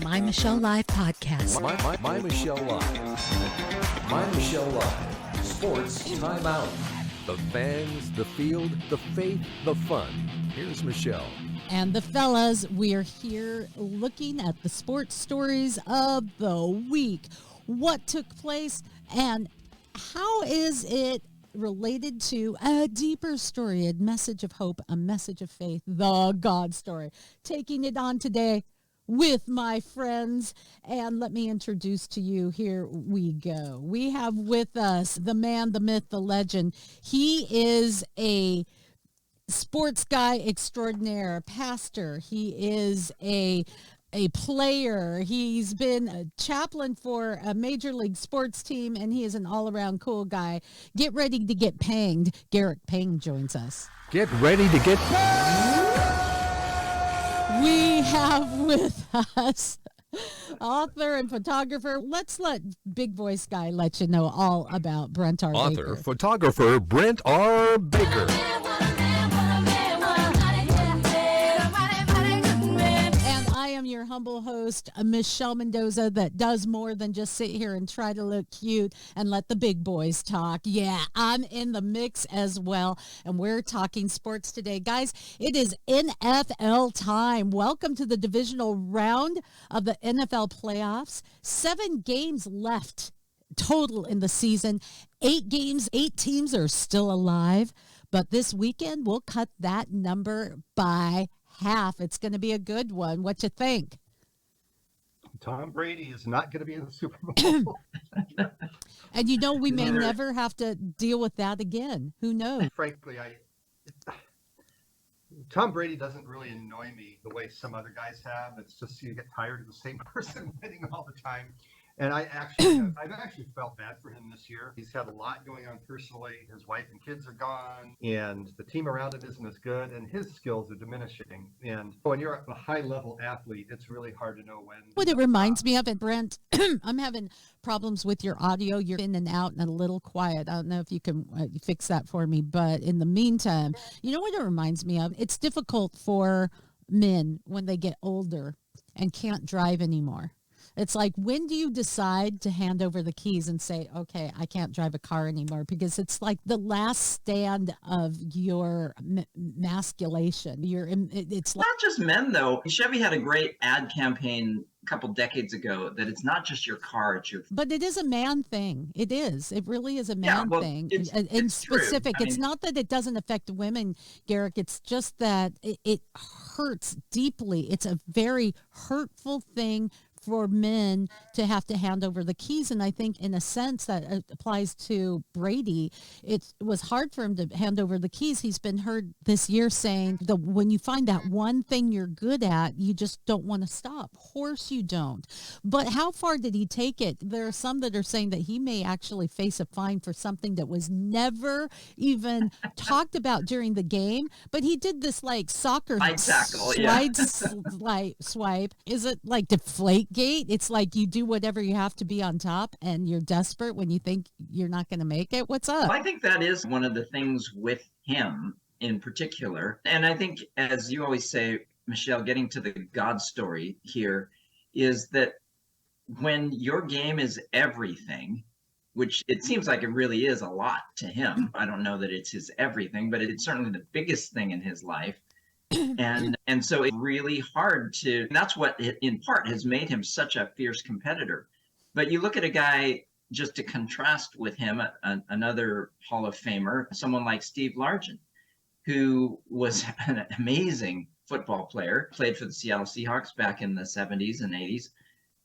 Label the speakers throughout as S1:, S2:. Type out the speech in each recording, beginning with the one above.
S1: My Michelle Live podcast.
S2: My Michelle Live. My Michelle Live. Sports Time Out. The fans, the field, the faith, the fun. Here's Michelle.
S1: And the fellas, we are here looking at the sports stories of the week. What took place and how is it related to a deeper story, a message of hope, a message of faith, the God story. Taking it on today with my friends. And let me introduce to you, here we go. We have with us the man, the myth, the legend. He is a sports guy extraordinaire, pastor. He is a player. He's been a chaplain for a major league sports team, and he is an all-around cool guy. Get ready to get panged. Garrick Pang joins us.
S2: Get ready to get
S1: We have with us author and photographer. Let's let Big Voice Guy let you know all about Brent R.
S2: author,
S1: Baker.
S2: photographer Brent R. Baker.
S1: I am your humble host, Michelle Mendoza, that does more than just sit here and try to look cute and let the big boys talk. Yeah, I'm in the mix as well, and we're talking sports today. Guys, it is NFL time. Welcome to the divisional round of the NFL playoffs. 7 games left total in the season. 8 games, 8 teams are still alive, but this weekend we'll cut that number by half. It's going to be a good one. What you think?
S3: Tom Brady is not going to be in the Super Bowl.
S1: And you know, we may never have to deal with that again. Who knows?
S3: Frankly, Tom Brady doesn't really annoy me the way some other guys have. It's just you get tired of the same person winning all the time. And I've actually felt bad for him this year. He's had a lot going on personally. His wife and kids are gone, and the team around him isn't as good, and his skills are diminishing. And when you're a high-level athlete, it's really hard to know when.
S1: What it reminds me of, and Brent, I'm having problems with your audio. You're in and out and a little quiet. I don't know if you can fix that for me. But in the meantime, you know what it reminds me of? It's difficult for men when they get older and can't drive anymore. It's like, when do you decide to hand over the keys and say, okay, I can't drive a car anymore? Because it's like the last stand of your masculation. It's like,
S4: not just men, though. Chevy had a great ad campaign a couple decades ago that it's not just your car, it's your...
S1: But it is a man thing. It is. It really is a man thing. In specific, it's not that it doesn't affect women, Garrick. It's just that it hurts deeply. It's a very hurtful thing for men to have to hand over the keys. And I think in a sense that applies to Brady. It was hard for him to hand over the keys. He's been heard this year saying that when you find that one thing you're good at, you just don't want to stop. Of course you don't. But how far did he take it? There are some that are saying that he may actually face a fine for something that was never even talked about during the game. But he did this like soccer swipe. Is it like deflate gate? It's like you do whatever you have to be on top, and you're desperate when you think you're not going to make it. What's up?
S4: I think that is one of the things with him in particular. And I think, as you always say, Michelle, getting to the God story here is that when your game is everything, which it seems like it really is a lot to him. I don't know that it's his everything, but it's certainly the biggest thing in his life. And so it's really hard to, and that's what in part has made him such a fierce competitor. But you look at a guy, just to contrast with him, another Hall of Famer, someone like Steve Largent, who was an amazing football player, played for the Seattle Seahawks back in the 70s and 80s.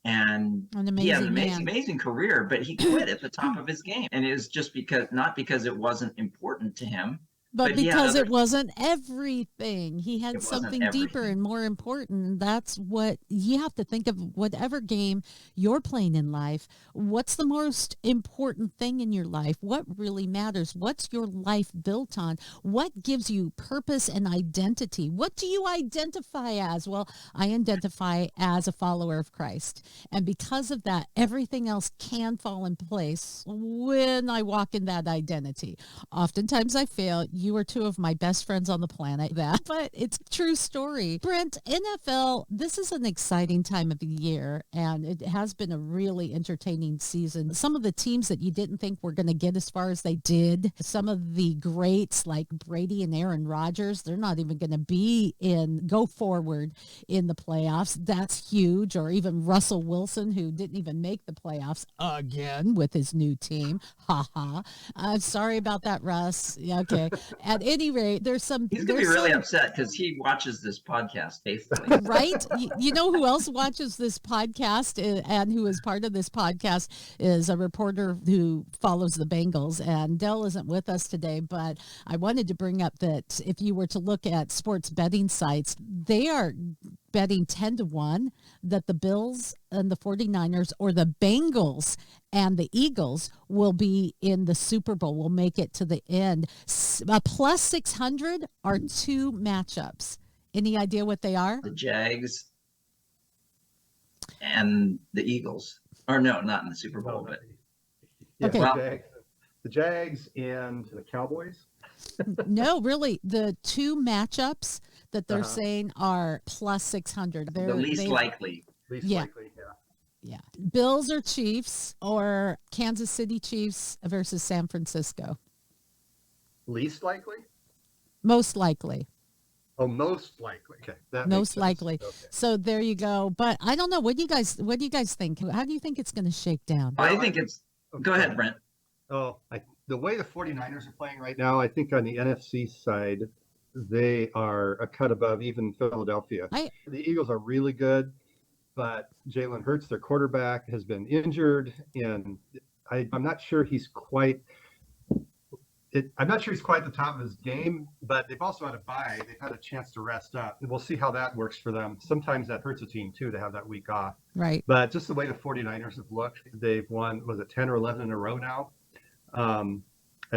S4: And he had an amazing career, but he quit at the top of his game. And it was just not because it wasn't important to him,
S1: but because it wasn't everything. He had something deeper and more important. And that's what you have to think of. Whatever game you're playing in life, what's the most important thing in your life? What really matters? What's your life built on? What gives you purpose and identity? What do you identify as? Well, I identify as a follower of Christ. And because of that, everything else can fall in place when I walk in that identity. Oftentimes I fail. You are two of my best friends on the planet. But it's a true story. Brent, NFL, this is an exciting time of the year, and it has been a really entertaining season. Some of the teams that you didn't think were going to get as far as they did, some of the greats like Brady and Aaron Rodgers, they're not even going to go forward in the playoffs. That's huge. Or even Russell Wilson, who didn't even make the playoffs again with his new team. Ha ha. I'm sorry about that, Russ. Yeah, okay. At any rate,
S4: He's going to be really upset because he watches this podcast faithfully.
S1: Right? You know who else watches this podcast and who is part of this podcast is a reporter who follows the Bengals. And Dell isn't with us today, but I wanted to bring up that if you were to look at sports betting sites, they are betting 10-1 that the Bills and the 49ers or the Bengals and the Eagles will be in the Super Bowl, will make it to the end. Plus 600 are two matchups. Any idea what they are?
S4: The Jags and the Eagles. Or no, not in the Super Bowl, but
S3: Yeah,
S1: Okay.
S3: the Jags and the Cowboys.
S1: No, really, the two matchups that they're
S3: Uh-huh.
S1: saying are plus 600.
S4: the least likely.
S3: Least
S1: Yeah.
S3: likely, yeah.
S1: Yeah. Bills or Chiefs or Kansas City Chiefs versus San Francisco.
S3: Least likely?
S1: Most likely.
S3: Oh, most likely. Okay. That makes
S1: Most
S3: sense.
S1: likely.
S3: Okay.
S1: So there you go. But I don't know. What do you guys think? How do you think it's going to shake down?
S4: I think it's. Go ahead, Brent.
S3: Oh, the way the 49ers are playing right now, I think on the NFC side, they are a cut above even Philadelphia. The Eagles are really good, but Jalen Hurts, their quarterback, has been injured, and I'm not sure he's quite. I'm not sure he's quite at the top of his game, but they've also had a bye. They've had a chance to rest up. We'll see how that works for them. Sometimes that hurts a team, too, to have that week off.
S1: Right.
S3: But just the way the 49ers have looked, they've won, was it 10 or 11 in a row now? And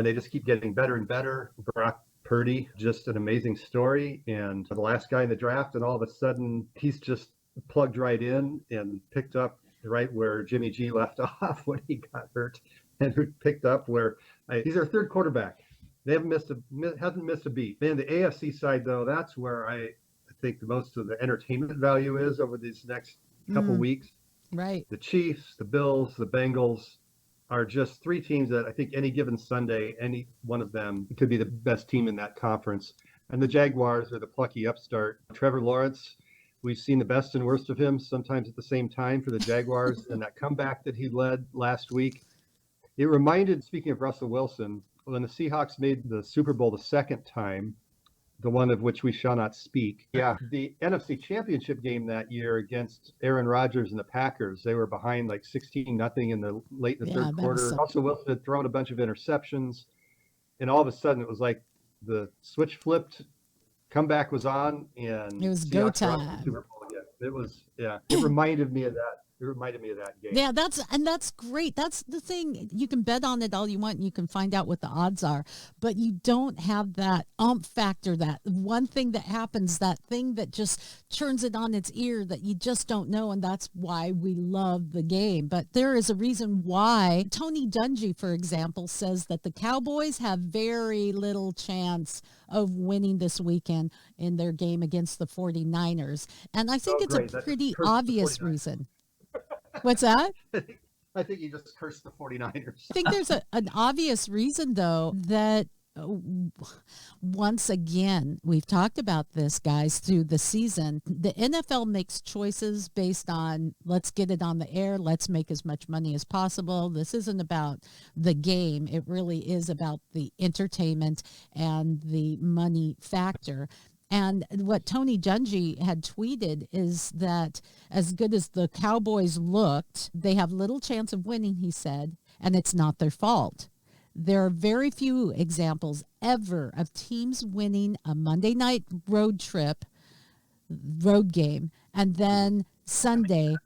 S3: they just keep getting better and better. Brock Purdy, just an amazing story. And the last guy in the draft, and all of a sudden, he's just plugged right in and picked up right where Jimmy G left off when he got hurt, and picked up where he's their third quarterback. They hasn't missed a beat. Man, the AFC side, though, that's where I think most of the entertainment value is over these next couple weeks.
S1: Right.
S3: The Chiefs, the Bills, the Bengals are just three teams that I think any given Sunday, any one of them could be the best team in that conference. And the Jaguars are the plucky upstart. Trevor Lawrence, we've seen the best and worst of him sometimes at the same time for the Jaguars. And that comeback that he led last week, it reminded, speaking of Russell Wilson, when the Seahawks made the Super Bowl the second time, the one of which we shall not speak. Yeah, the NFC Championship game that year against Aaron Rodgers and the Packers, they were behind like 16-0 in the late in the third quarter. Russell Wilson had thrown a bunch of interceptions, and all of a sudden it was like the switch flipped, comeback was on, and
S1: it was go
S3: Seahawks were up in the
S1: time.
S3: Super Bowl again. It was, yeah, it reminded me of that. It reminded me of that game.
S1: Yeah, that's great. That's the thing. You can bet on it all you want, and you can find out what the odds are, but you don't have that factor, that one thing that happens, that thing that just turns it on its ear that you just don't know, and that's why we love the game. But there is a reason why Tony Dungy, for example, says that the Cowboys have very little chance of winning this weekend in their game against the 49ers. And I think it's a pretty obvious reason. What's that?
S3: I think you just cursed the 49ers.
S1: I think there's an obvious reason, though, that once again, we've talked about this, guys, through the season. The NFL makes choices based on, let's get it on the air, let's make as much money as possible. This isn't about the game. It really is about the entertainment and the money factor. And what Tony Dungy had tweeted is that as good as the Cowboys looked, they have little chance of winning, he said, and it's not their fault. There are very few examples ever of teams winning a Monday night road game, and then Sunday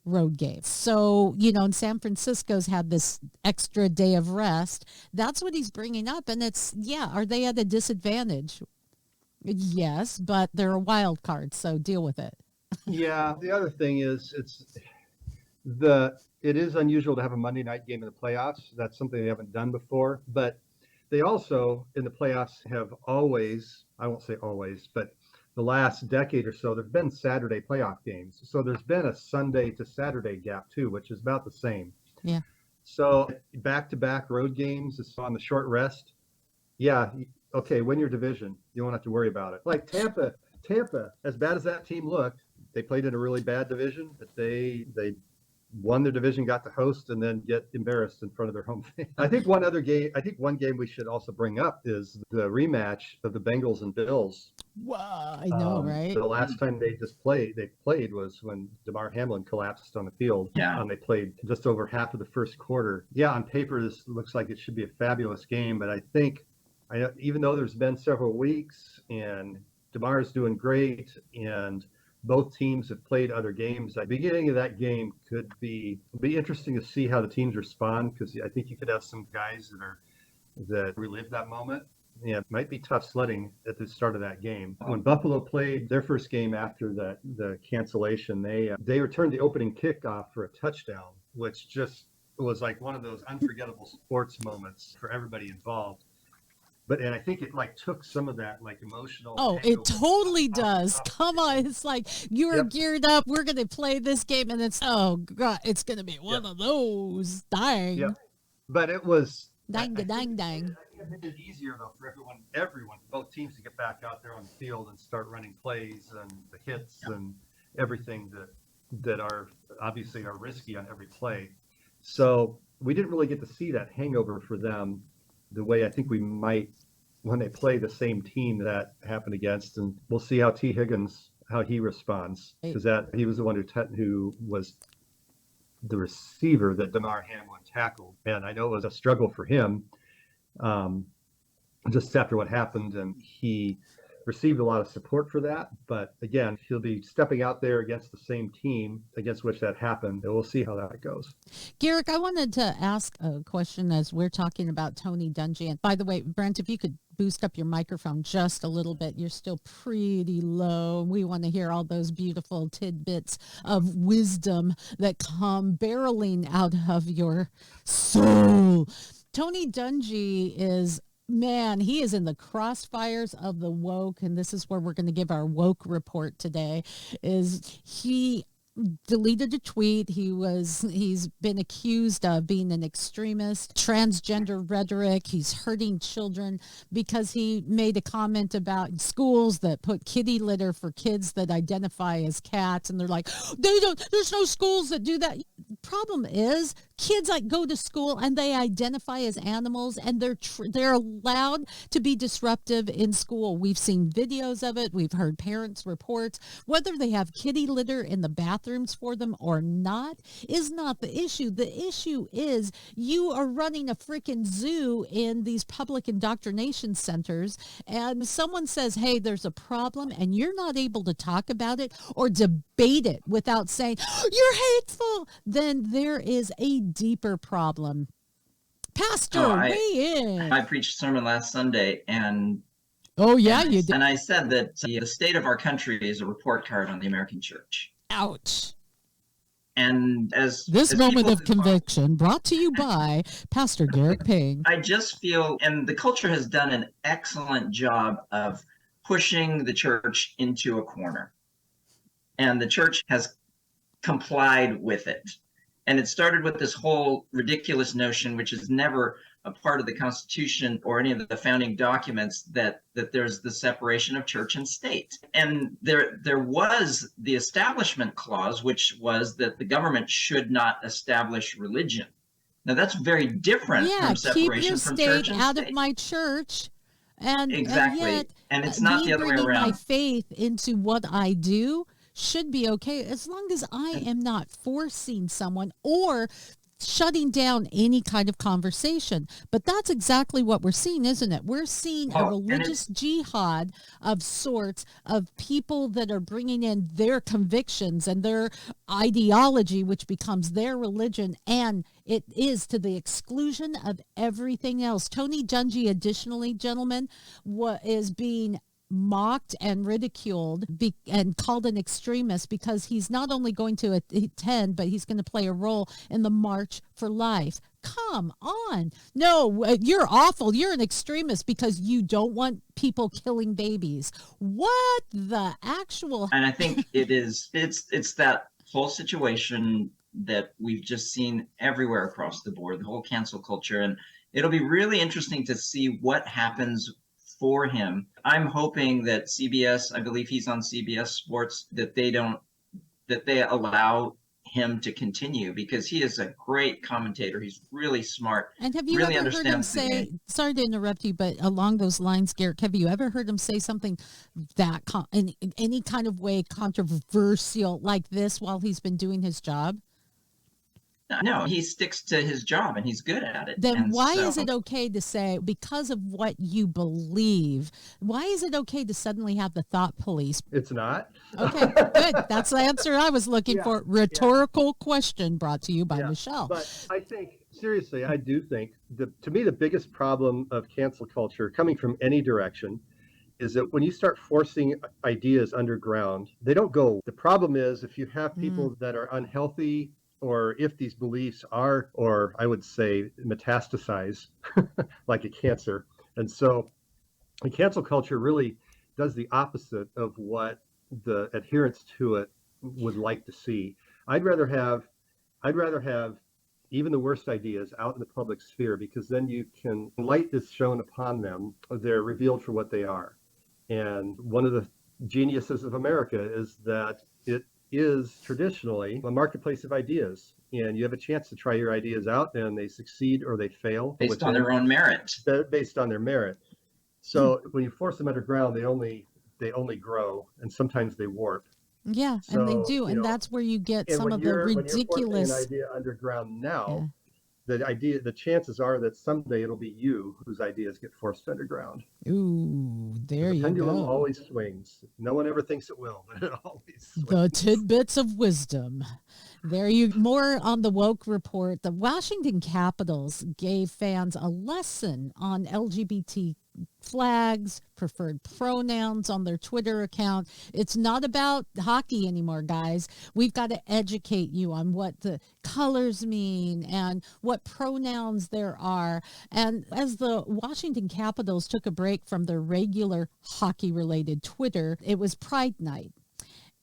S1: road game. So, and San Francisco's had this extra day of rest. That's what he's bringing up. And are they at a disadvantage? Yes, but they're a wild card, so deal with it.
S3: Yeah, the other thing is it is unusual to have a Monday night game in the playoffs. That's something they haven't done before. But they also in the playoffs have always, I won't say always, but the last decade or so, there've been Saturday playoff games. So there's been a Sunday to Saturday gap too, which is about the same.
S1: Yeah.
S3: So back-to-back road games is on the short rest. Yeah, okay, win your division. You won't have to worry about it. Like Tampa, as bad as that team looked, they played in a really bad division, but they won their division, got to host, and then get embarrassed in front of their home fans. I think one game we should also bring up is the rematch of the Bengals and Bills.
S1: Wow, I know, right?
S3: The last time they played was when Damar Hamlin collapsed on the field.
S4: Yeah.
S3: They played just over half of the first quarter. Yeah, on paper, this looks like it should be a fabulous game, but I think even though there's been several weeks and Damar's doing great and both teams have played other games, the beginning of that game it'll be interesting to see how the teams respond, because I think you could have some guys that relive that moment. Yeah, it might be tough sledding at the start of that game. When Buffalo played their first game after the cancellation, they returned the opening kickoff for a touchdown, which just was like one of those unforgettable sports moments for everybody involved. And I think it took some of that emotional.
S1: Oh, it totally does. Come on. It's like you're geared up. We're going to play this game. And it's, oh, God, it's going to be one of those. Dang.
S3: Yeah. But it was.
S1: Dang.
S3: It made it easier, though, for everyone, both teams to get back out there on the field and start running plays and the hits and everything that are obviously are risky on every play. So we didn't really get to see that hangover for them the way I think we might when they play the same team that happened against. And we'll see how T. Higgins, how he responds, because he was the one who was the receiver that Damar Hamlin tackled. And I know it was a struggle for him just after what happened, and he received a lot of support for that. But again, he'll be stepping out there against the same team against which that happened, and we'll see how that goes.
S1: Garrick, I wanted to ask a question as we're talking about Tony Dungy. And by the way, Brent, if you could boost up your microphone just a little bit, you're still pretty low. We want to hear all those beautiful tidbits of wisdom that come barreling out of your soul. Tony Dungy is, man, he is in the crossfires of the woke, and this is where we're going to give our woke report today. Is he deleted a tweet? He's been accused of being an extremist, transgender rhetoric. He's hurting children because he made a comment about schools that put kitty litter for kids that identify as cats, and they're like, there's no schools that do that. Problem is, kids go to school and they identify as animals, and they're allowed to be disruptive in school. We've seen videos of it. We've heard parents' reports. Whether they have kitty litter in the bathrooms for them or not is not the issue. The issue is you are running a freaking zoo in these public indoctrination centers, and someone says, hey, there's a problem, and you're not able to talk about it or debate it without saying, you're hateful. Then there is a deeper problem. Pastor, weigh in.
S4: I preached a sermon last Sunday, and
S1: you did.
S4: And I said that the state of our country is a report card on the American church.
S1: Ouch.
S4: And as
S1: moment of conviction brought to you by Pastor Garrick Payne.
S4: I just feel, and the culture has done an excellent job of pushing the church into a corner, and the church has complied with it. And it started with this whole ridiculous notion, which is never a part of the Constitution or any of the founding documents, that there's the separation of church and state. And there was the Establishment Clause, which was that the government should not establish religion. Now that's very different from separation from church and state.
S1: Keep your state out of my church.
S4: Exactly. And it's not the other way around.
S1: My faith into what I do should be okay, as long as I am not forcing someone or shutting down any kind of conversation. But that's exactly what we're seeing, isn't it? We're seeing a religious jihad of sorts, of people that are bringing in their convictions and their ideology, which becomes their religion, and it is to the exclusion of everything else. Tony Dungy, additionally, gentlemen, is being mocked and ridiculed and called an extremist because he's not only going to attend, but he's going to play a role in the March for Life. Come on. No, you're awful. You're an extremist because you don't want people killing babies. What the actual?
S4: And I think it's that whole situation that we've just seen everywhere across the board, the whole cancel culture. And it'll be really interesting to see what happens for him. I'm hoping that CBS, I believe he's on CBS Sports, that they allow him to continue, because he is a great commentator. He's really smart.
S1: And have you
S4: really
S1: ever heard him say, sorry to interrupt you, but along those lines, Garrett, have you ever heard him say something that in any kind of way controversial like this while he's been doing his job?
S4: No, he sticks to his job and he's good at it.
S1: Then why is it okay to say, because of what you believe, why is it okay to suddenly have the thought police?
S3: It's not.
S1: Okay, good. That's the answer I was looking for. Rhetorical question brought to you by Michelle.
S3: But I think, seriously, I do think, to me, the biggest problem of cancel culture coming from any direction is that when you start forcing ideas underground, they don't go. The problem is if you have people that are unhealthy, or if these beliefs are, or I would say metastasize like a cancer. And so the cancel culture really does the opposite of what the adherents to it would like to see. I'd rather have even the worst ideas out in the public sphere, because then you can, light is shown upon them, they're revealed for what they are. And one of the geniuses of America is that it is traditionally a marketplace of ideas, and you have a chance to try your ideas out, and they succeed or they fail
S4: based on their own merit.
S3: Based on their merit. So when you force them underground, they only grow, and sometimes they warp.
S1: Yeah, so, and they do, and that's where you get some of the ridiculous.
S3: When you're forcing an idea underground now, the chances are that someday it'll be you whose ideas get forced underground.
S1: Ooh, there you go. The
S3: pendulum always swings. No one ever thinks it will, but it always swings.
S1: The tidbits of wisdom. There you more on the woke report. The Washington Capitals gave fans a lesson on LGBT flags, preferred pronouns on their Twitter account. It's not about hockey anymore, guys. We've got to educate you on what the colors mean and what pronouns there are. And as the Washington Capitals took a break from their regular hockey-related Twitter, it was Pride Night.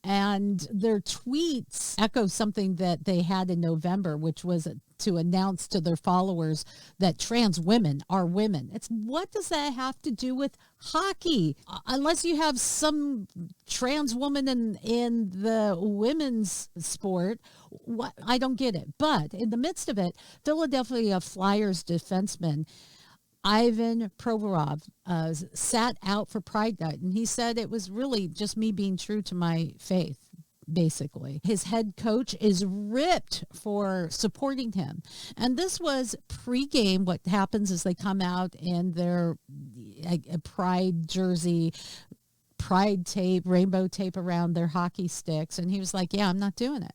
S1: And their tweets echo something that they had in November, which was to announce to their followers that trans women are women. What does that have to do with hockey? Unless you have some trans woman in the women's sport, I don't get it. But in the midst of it, Philadelphia Flyers defenseman Ivan Provorov sat out for Pride Night, and he said it was really just me being true to my faith, basically. His head coach is ripped for supporting him. And this was pregame. What happens is they come out in their Pride jersey, Pride tape, rainbow tape around their hockey sticks. And he was like, yeah, I'm not doing it.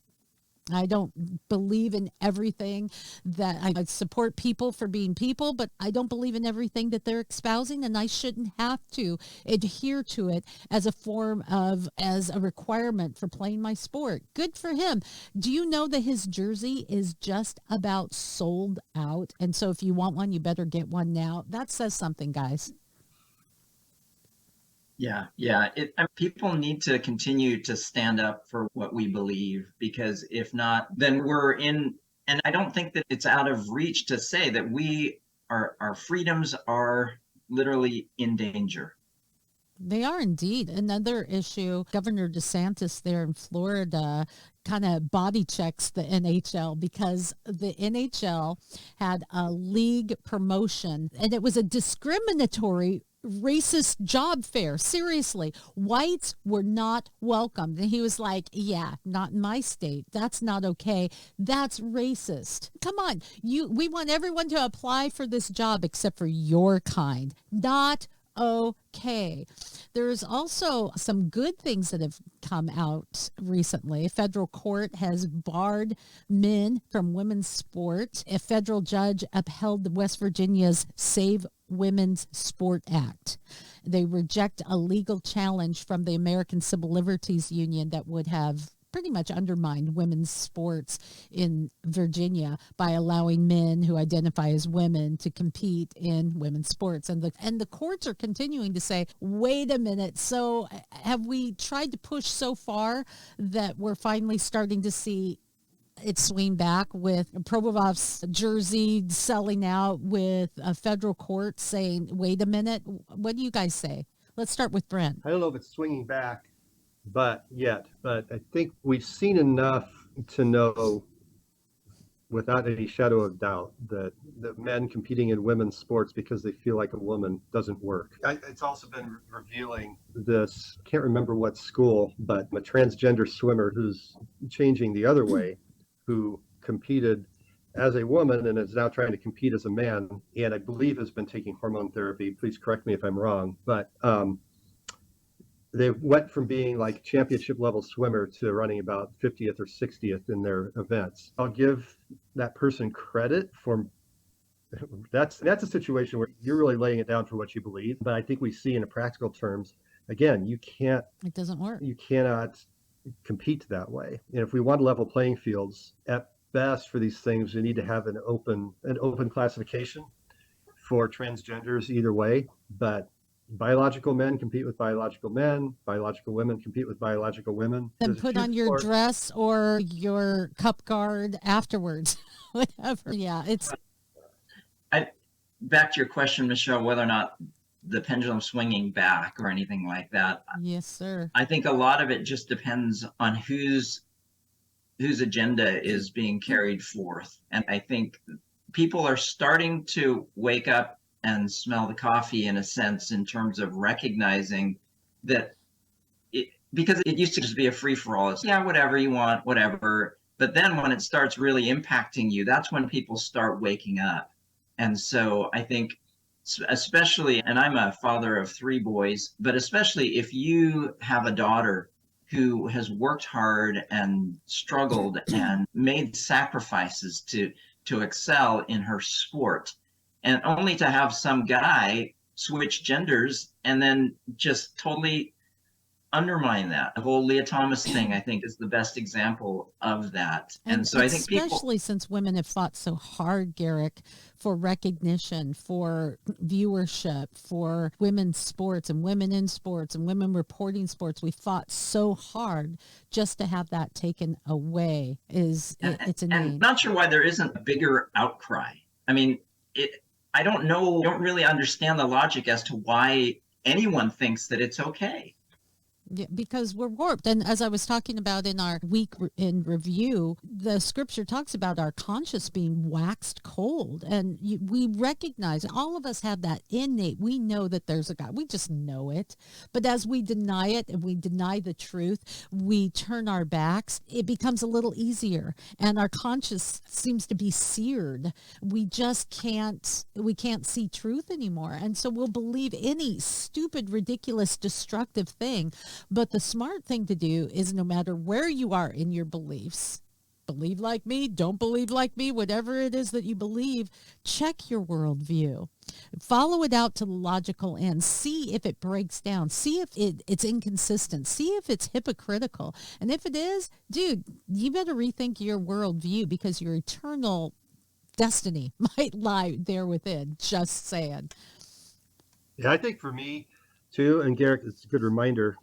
S1: I don't believe in everything that I support people for being people, but I don't believe in everything that they're espousing, and I shouldn't have to adhere to it as a requirement for playing my sport. Good for him. Do you know that his jersey is just about sold out? And so if you want one, you better get one now. That says something, guys.
S4: Yeah. People need to continue to stand up for what we believe, because if not, then we're in, and I don't think that it's out of reach to say that our freedoms are literally in danger.
S1: They are indeed. Another issue, Governor DeSantis there in Florida kind of body checks the NHL because the NHL had a league promotion, and it was a discriminatory racist job fair. Seriously, whites were not welcomed. And he was like, yeah, not in my state. That's not okay. That's racist. Come on. We want everyone to apply for this job except for your kind. Not okay. There's also some good things that have come out recently. A federal court has barred men from women's sport. A federal judge upheld West Virginia's Save Women's Sport Act. They reject a legal challenge from the American Civil Liberties Union that would have pretty much undermined women's sports in Virginia by allowing men who identify as women to compete in women's sports. And the courts are continuing to say, wait a minute. So have we tried to push so far that we're finally starting to see it swing back with Provorov's jersey selling out, with a federal court saying, wait a minute? What do you guys say? Let's start with Brent.
S3: I don't know if it's swinging back, but I think we've seen enough to know without any shadow of doubt that men competing in women's sports because they feel like a woman doesn't work. It's also been revealing this, I can't remember what school, but a transgender swimmer who's changing the other way, who competed as a woman and is now trying to compete as a man, and I believe has been taking hormone therapy. Please correct me if I'm wrong, but they went from being like championship level swimmer to running about 50th or 60th in their events. I'll give that person credit for that's a situation where you're really laying it down for what you believe. But I think we see in practical terms, again,
S1: It doesn't work.
S3: You cannot compete that way. And if we want level playing fields, at best for these things, we need to have an open classification for transgenders either way. But biological men compete with biological men, biological women compete with biological women.
S1: Then put on your dress or your cup guard afterwards. Whatever. Yeah, it's
S4: back to your question, Michelle, whether or not the pendulum swinging back or anything like that.
S1: Yes, sir.
S4: I think a lot of it just depends on whose agenda is being carried forth. And I think people are starting to wake up and smell the coffee in a sense, in terms of recognizing that because it used to just be a free for all. It's, yeah, whatever you want, whatever. But then when it starts really impacting you, that's when people start waking up. And so I think, especially, and I'm a father of 3 boys, but especially if you have a daughter who has worked hard and struggled and made sacrifices to excel in her sport, and only to have some guy switch genders and then just totally undermine that. The whole Leah Thomas thing, I think, is the best example of that. And so I think
S1: especially since women have fought so hard, Garrick, for recognition, for viewership, for women's sports and women in sports and women reporting sports, we fought so hard just to have that taken away. It's inane.
S4: And I'm not sure why there isn't a bigger outcry. I mean, I don't really understand the logic as to why anyone thinks that it's okay.
S1: Yeah, because we're warped. And as I was talking about in our week in review, the scripture talks about our conscience being waxed cold. And we recognize, all of us have that innate. We know that there's a God. We just know it. But as we deny it and we deny the truth, we turn our backs. It becomes a little easier. And our conscience seems to be seared. We just can't see truth anymore. And so we'll believe any stupid, ridiculous, destructive thing. But the smart thing to do is, no matter where you are in your beliefs, believe like me, don't believe like me, whatever it is that you believe, check your worldview. Follow it out to the logical end. See if it breaks down. See if it's inconsistent. See if it's hypocritical. And if it is, dude, you better rethink your worldview, because your eternal destiny might lie there within. Just saying.
S3: Yeah, I think for me too, and Garrick, it's a good reminder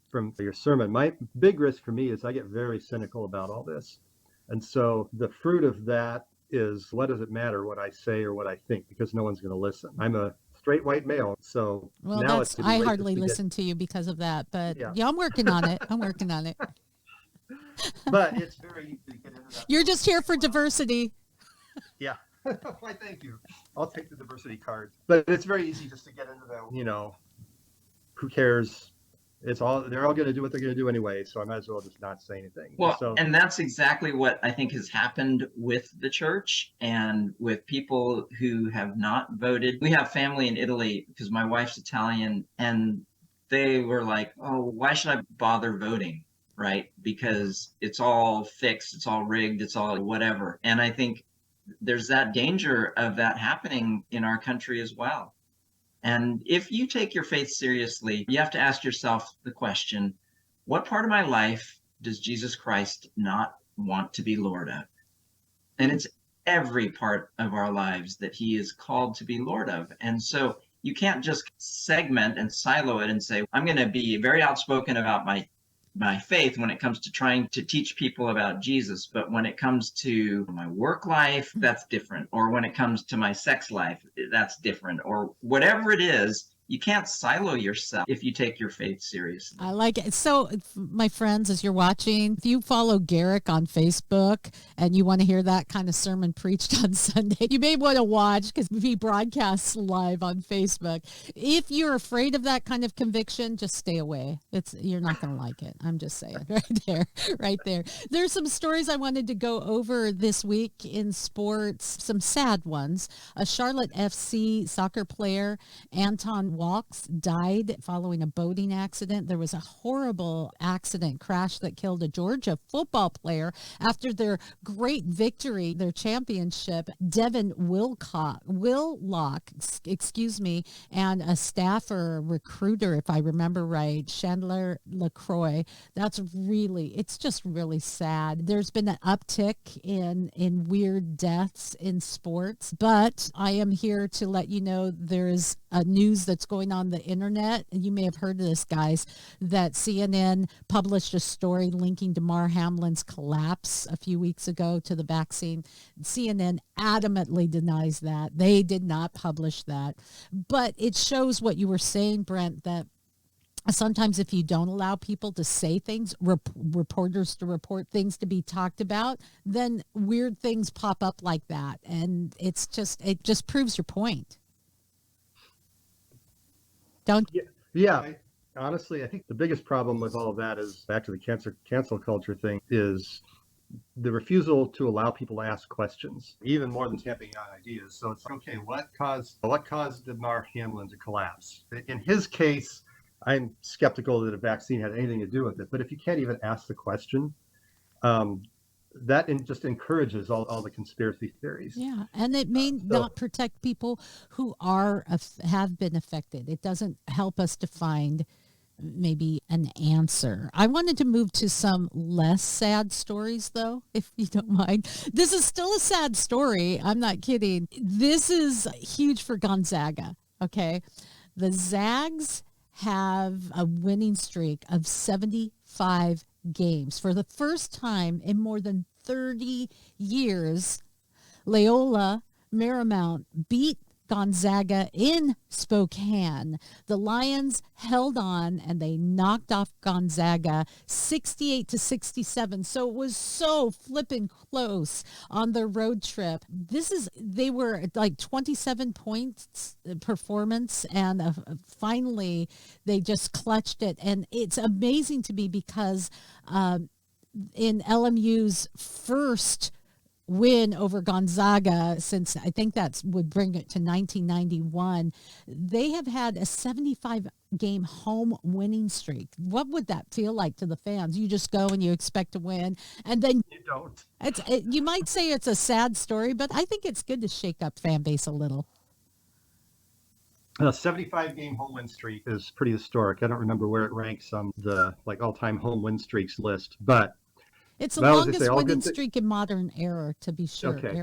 S3: from your sermon. My big risk for me is I get very cynical about all this. And so the fruit of that is, what does it matter what I say or what I think, because no one's going to listen. I'm a straight white male. So
S1: well,
S3: now
S1: I hardly listen to you because of that, but yeah, I'm working on it.
S3: But it's very easy to get into that.
S1: You're just here for diversity.
S3: Yeah. Why, thank you. I'll take the diversity card. But it's very easy just to get into that, who cares? They're all going to do what they're going to do anyway, so I might as well just not say anything.
S4: Well, and that's exactly what I think has happened with the church and with people who have not voted. We have family in Italy, because my wife's Italian, and they were like, oh, why should I bother voting, right? Because it's all fixed, it's all rigged, it's all whatever. And I think there's that danger of that happening in our country as well. And if you take your faith seriously, you have to ask yourself the question, what part of my life does Jesus Christ not want to be Lord of? And it's every part of our lives that he is called to be Lord of. And so you can't just segment and silo it and say, I'm going to be very outspoken about my faith when it comes to trying to teach people about Jesus. But when it comes to my work life, that's different. Or when it comes to my sex life, that's different. Or whatever it is, you can't silo yourself if you take your faith seriously.
S1: I like it. So, my friends, as you're watching, if you follow Garrick on Facebook and you want to hear that kind of sermon preached on Sunday, you may want to watch because he broadcasts live on Facebook. If you're afraid of that kind of conviction, just stay away. You're not going to like it. I'm just saying right there. There's some stories I wanted to go over this week in sports, some sad ones. A Charlotte FC soccer player, Anton Walks, died following a boating accident. There was a horrible accident crash that killed a Georgia football player after their great victory, their championship. Devin Willock, and a staffer recruiter, if I remember right, Chandler LaCroix. It's just really sad. There's been an uptick in weird deaths in sports, but I am here to let you know there's a news that's going on the internet. You may have heard of this, guys, that CNN published a story linking Damar Hamlin's collapse a few weeks ago to the vaccine. CNN adamantly denies that. They did not publish that. But it shows what you were saying, Brent, that sometimes if you don't allow people to say things, reporters to report things to be talked about, then weird things pop up like that. And it just proves your point.
S3: Yeah. Honestly, I think the biggest problem with all of that is, back to the cancel culture thing, is the refusal to allow people to ask questions, even more than stamping out ideas. So it's like, okay, what caused Damar Hamlin to collapse? In his case, I'm skeptical that a vaccine had anything to do with it. But if you can't even ask the question, that just encourages all the conspiracy theories.
S1: Yeah, and it may not protect people who have been affected. It doesn't help us to find maybe an answer. I wanted to move to some less sad stories, though, if you don't mind. This is still a sad story. I'm not kidding. This is huge for Gonzaga, okay? The Zags have a winning streak of 75 games. For the first time in more than 30 years, Loyola Marymount beat Gonzaga in Spokane. The Lions held on and they knocked off Gonzaga 68-67. So it was so flippin' close on their road trip. They were like 27 points performance, and finally they just clutched it. And it's amazing to me because in LMU's first win over Gonzaga, since I think that would bring it to 1991, they have had a 75-game home winning streak. What would that feel like to the fans? You just go and you expect to win, and then
S3: you don't.
S1: You might say it's a sad story, but I think it's good to shake up fan base a little.
S3: A 75-game home win streak is pretty historic. I don't remember where it ranks on the all-time home win streaks list, but
S1: it's the longest winning streak in modern era, to be sure.
S3: Okay.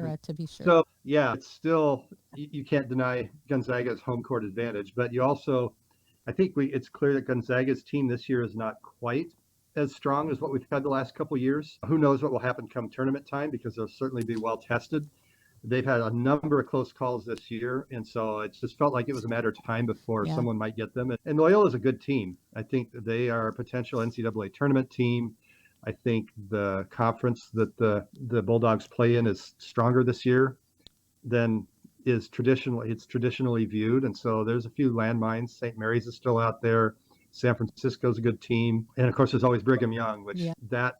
S1: So,
S3: yeah, it's still, you can't deny Gonzaga's home court advantage, but you also, I think it's clear that Gonzaga's team this year is not quite as strong as what we've had the last couple of years. Who knows what will happen come tournament time, because they'll certainly be well tested. They've had a number of close calls this year, and so it just felt like it was a matter of time before someone might get them. And Loyola is a good team. I think they are a potential NCAA tournament team. I think the conference that the Bulldogs play in is stronger this year than it's traditionally viewed. And so there's a few landmines. St. Mary's is still out there. San Francisco's a good team. And of course, there's always Brigham Young, which that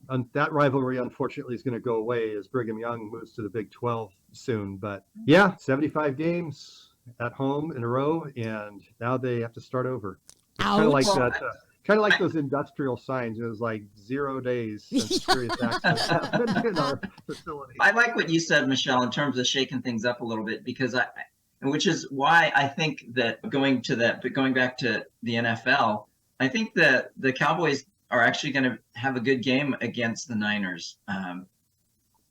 S3: rivalry, unfortunately, is going to go away as Brigham Young moves to the Big 12 soon. But 75 games at home in a row, and now they have to start over. Kind of like that. Kind of like those industrial signs. It was like 0 days since serious accidents happened in our facility.
S4: I like what you said, Michelle, in terms of shaking things up a little bit, because which is why I think that going back to the NFL, I think that the Cowboys are actually going to have a good game against the Niners.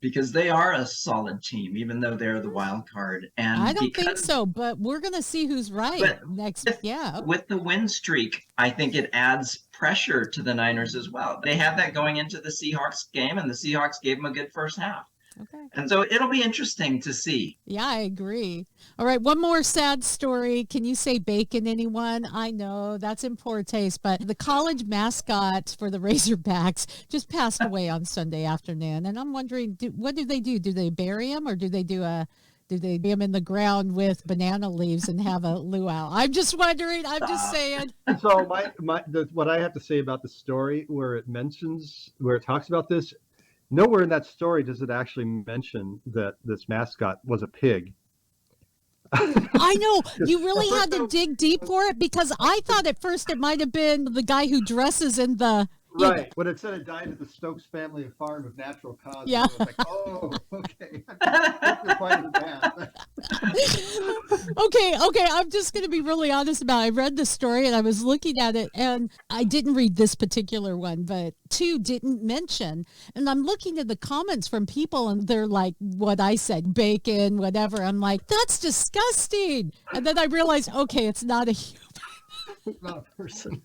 S4: Because they are a solid team, even though they're the wild card. And
S1: I don't think so, but we're going to see who's right next.
S4: With the win streak, I think it adds pressure to the Niners as well. They had that going into the Seahawks game, and the Seahawks gave them a good first half.
S1: Okay.
S4: And so it'll be interesting to see.
S1: Yeah, I agree. All right, one more sad story. Can you say bacon, anyone? I know that's in poor taste, but the college mascot for the Razorbacks just passed away on Sunday afternoon. And I'm wondering, what do they do? Do they bury him, or do they do him in the ground with banana leaves and have a luau? I'm just wondering. I'm just saying.
S3: So what I have to say about the story where it talks about this, nowhere in that story does it actually mention that this mascot was a pig.
S1: I know. You really had to dig deep for it, because I thought at first it might have been the guy who dresses in the...
S3: Right. When it said it died at the Stokes family farm of natural causes,
S1: Yeah.
S3: I was like, oh, okay. You're quite bad.
S1: Okay. I'm just going to be really honest about it. I read the story and I was looking at it, and I didn't read this particular one, but two didn't mention. And I'm looking at the comments from people, and they're like, what I said, bacon, whatever. I'm like, that's disgusting. And then I realized, okay, it's not a human.
S3: Not a person.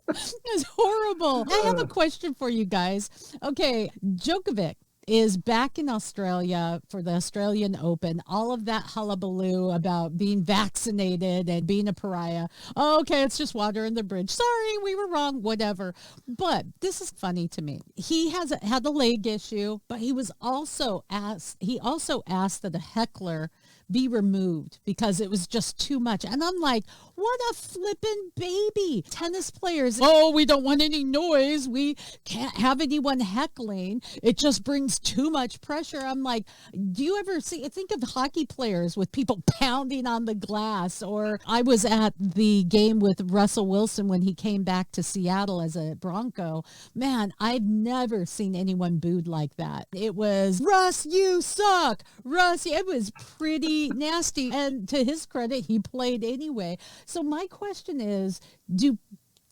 S1: It's horrible. I have a question for you guys. Okay, Djokovic is back in Australia for the Australian Open. All of that hullabaloo about being vaccinated and being a pariah. Oh, okay, it's just water in the bridge. Sorry, we were wrong, whatever. But this is funny to me. He had a leg issue, but he also asked that a heckler be removed because it was just too much. And I'm like, what a flippin' baby. Tennis players, oh, we don't want any noise. We can't have anyone heckling. It just brings too much pressure. I'm like, do you ever think of hockey players with people pounding on the glass? Or I was at the game with Russell Wilson when he came back to Seattle as a Bronco. Man, I've never seen anyone booed like that. It was, Russ, you suck. Russ, it was pretty nasty. And to his credit, he played anyway. So my question is, do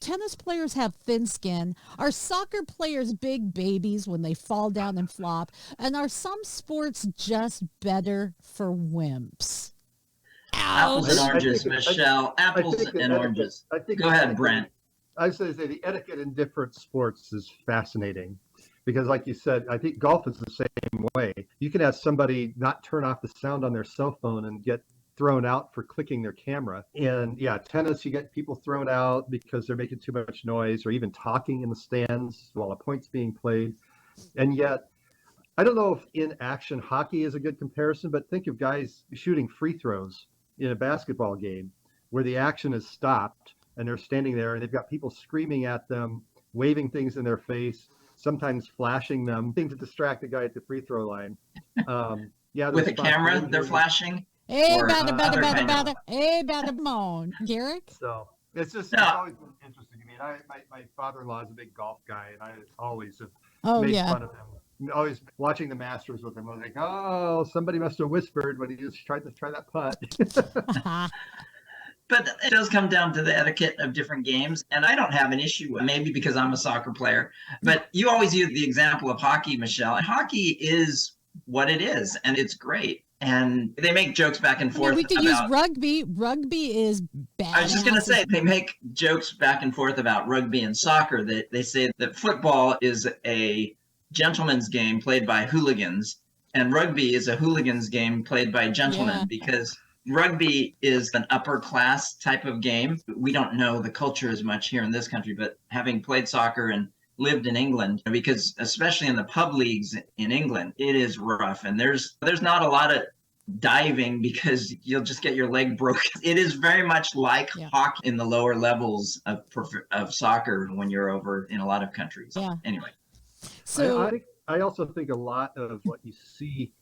S1: tennis players have thin skin? Are soccer players big babies when they fall down and flop? And are some sports just better for wimps?
S4: Apples and oranges, Michelle. Apples and oranges. Go ahead, Brent.
S3: I was going to say the etiquette in different sports is fascinating. Because like you said, I think golf is the same way. You can have somebody not turn off the sound on their cell phone and get thrown out for clicking their camera. And yeah, tennis, you get people thrown out because they're making too much noise or even talking in the stands while a point's being played. And yet, I don't know if in action hockey is a good comparison, but think of guys shooting free throws in a basketball game where the action is stopped and they're standing there and they've got people screaming at them, waving things in their face, sometimes flashing them, things to distract the guy at the free throw line.
S4: With a camera, they're flashing.
S1: Hey, bada. Hey, bada, moan. Garrick?
S3: So it's always been interesting to me. My father-in-law is a big golf guy, and I always have made fun of him. Always watching the Masters with him. I was like, oh, somebody must have whispered when he just tried to try that putt.
S4: But it does come down to the etiquette of different games. And I don't have an issue, maybe because I'm a soccer player. But you always use the example of hockey, Michelle. And hockey is what it is, and it's great. And they make jokes back and forth.
S1: We could use rugby. Rugby is bad.
S4: I was just going to say, they make jokes back and forth about rugby and soccer. They say that football is a gentleman's game played by hooligans, and rugby is a hooligan's game played by gentlemen, because rugby is an upper class type of game. We don't know the culture as much here in this country, but having played soccer and lived in England, because especially in the pub leagues in England, it is rough, and there's not a lot of diving because you'll just get your leg broken. It is very much like hockey in the lower levels of soccer when you're over in a lot of countries. Anyway,
S3: so I also think a lot of what you see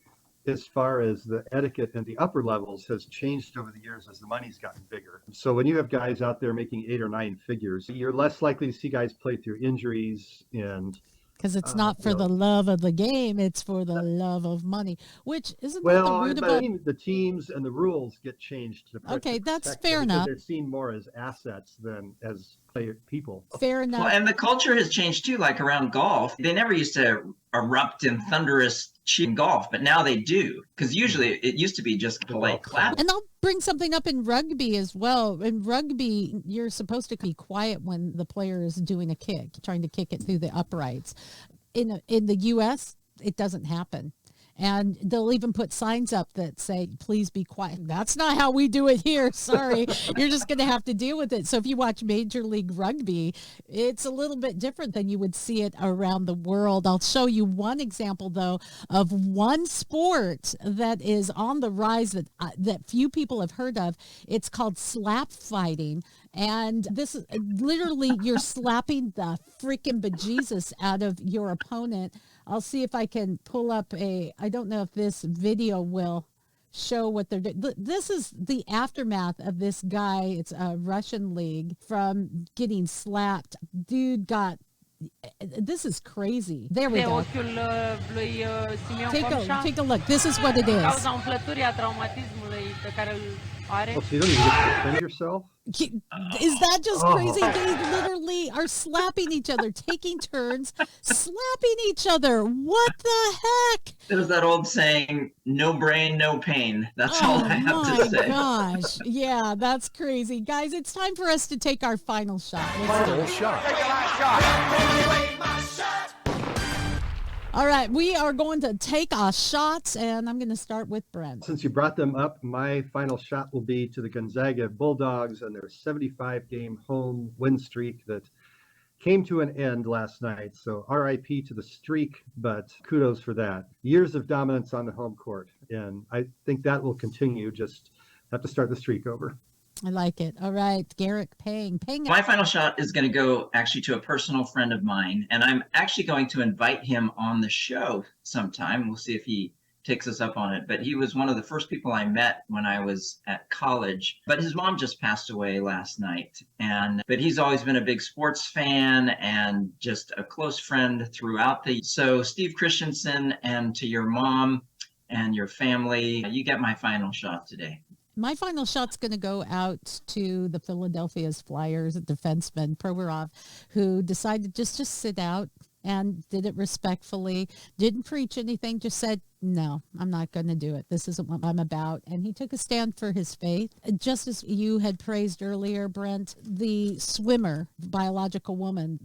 S3: as far as the etiquette in the upper levels has changed over the years as the money's gotten bigger. So when you have guys out there making 8 or 9 figures, you're less likely to see guys play through injuries and
S1: Because it's not for the love of the game, it's for the love of money, which isn't that the
S3: Well,
S1: root
S3: but
S1: of
S3: I mean, the teams and the rules get changed to
S1: Okay, that's
S3: protect
S1: fair
S3: them because
S1: enough.
S3: they're seen more as assets than as people.
S1: Fair enough.
S4: Well, and the culture has changed too, like around golf. They never used to erupt in thunderous cheer in golf, but now they do. Because usually it used to be just polite clap.
S1: And I'll bring something up in rugby as well. In rugby, you're supposed to be quiet when the player is doing a kick, trying to kick it through the uprights. In the U.S., it doesn't happen. And they'll even put signs up that say, please be quiet. That's not how we do it here. Sorry. You're just going to have to deal with it. So if you watch Major League Rugby, it's a little bit different than you would see it around the world. I'll show you one example, though, of one sport that is on the rise that few people have heard of. It's called slap fighting. And this is literally, you're slapping the freaking bejesus out of your opponent. I'll see if I can pull up I don't know if this video will show what they're doing. This is the aftermath of this guy. It's a Russian league from getting slapped. Dude this is crazy. There we go. Take a look. This is what it is.
S3: Oh, so you don't even get to defend yourself?
S1: Is that just crazy? They literally are slapping each other, taking turns, slapping each other. What the heck?
S4: There's that old saying, no brain, no pain. That's all I have to say.
S1: Oh my gosh. Yeah, that's crazy. Guys, it's time for us to take our final shot.
S2: Final shot.
S1: All right, we are going to take our shots, and I'm going to start with Brent.
S3: Since you brought them up, my final shot will be to the Gonzaga Bulldogs and their 75-game home win streak that came to an end last night. So RIP to the streak, but kudos for that. Years of dominance on the home court, and I think that will continue. Just have to start the streak over.
S1: I like it. All right, Garrick Pang.
S4: My final shot is going to go actually to a personal friend of mine, and I'm actually going to invite him on the show sometime. We'll see if he takes us up on it. But he was one of the first people I met when I was at college. But his mom just passed away last night. But he's always been a big sports fan and just a close friend throughout So Steve Christensen, and to your mom and your family, you get my final shot today.
S1: My final shot's going to go out to the Philadelphia Flyers defenseman Provorov, who decided just to sit out and did it respectfully, didn't preach anything, just said, no, I'm not going to do it. This isn't what I'm about. And he took a stand for his faith. Just as you had praised earlier, Brent, the swimmer, biological woman,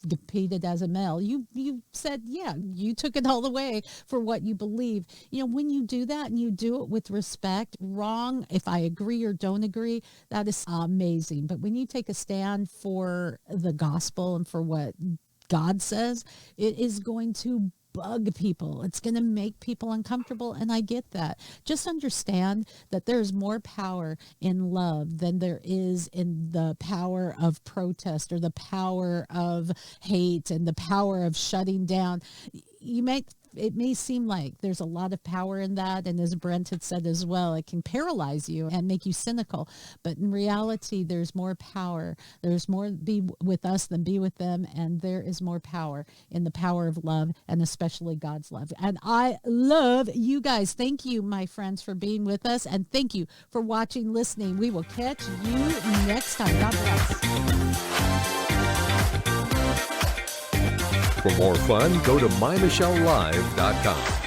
S1: competed as a male. You said, yeah, you took it all the way for what you believe. You know, when you do that and you do it with respect, wrong, if I agree or don't agree, that is amazing. But when you take a stand for the gospel and for what God says, it is going to bug people. It's going to make people uncomfortable, and I get that. Just understand that there's more power in love than there is in the power of protest or the power of hate and the power of shutting down. It may seem like there's a lot of power in that, and as Brent had said as well, it can paralyze you and make you cynical. But in reality, there's more power. There's more be with us than be with them, and there is more power in the power of love, and especially God's love. And I love you guys. Thank you, my friends, for being with us, and thank you for watching, listening. We will catch you next time. God bless.
S2: For more fun, go to mymichellelive.com.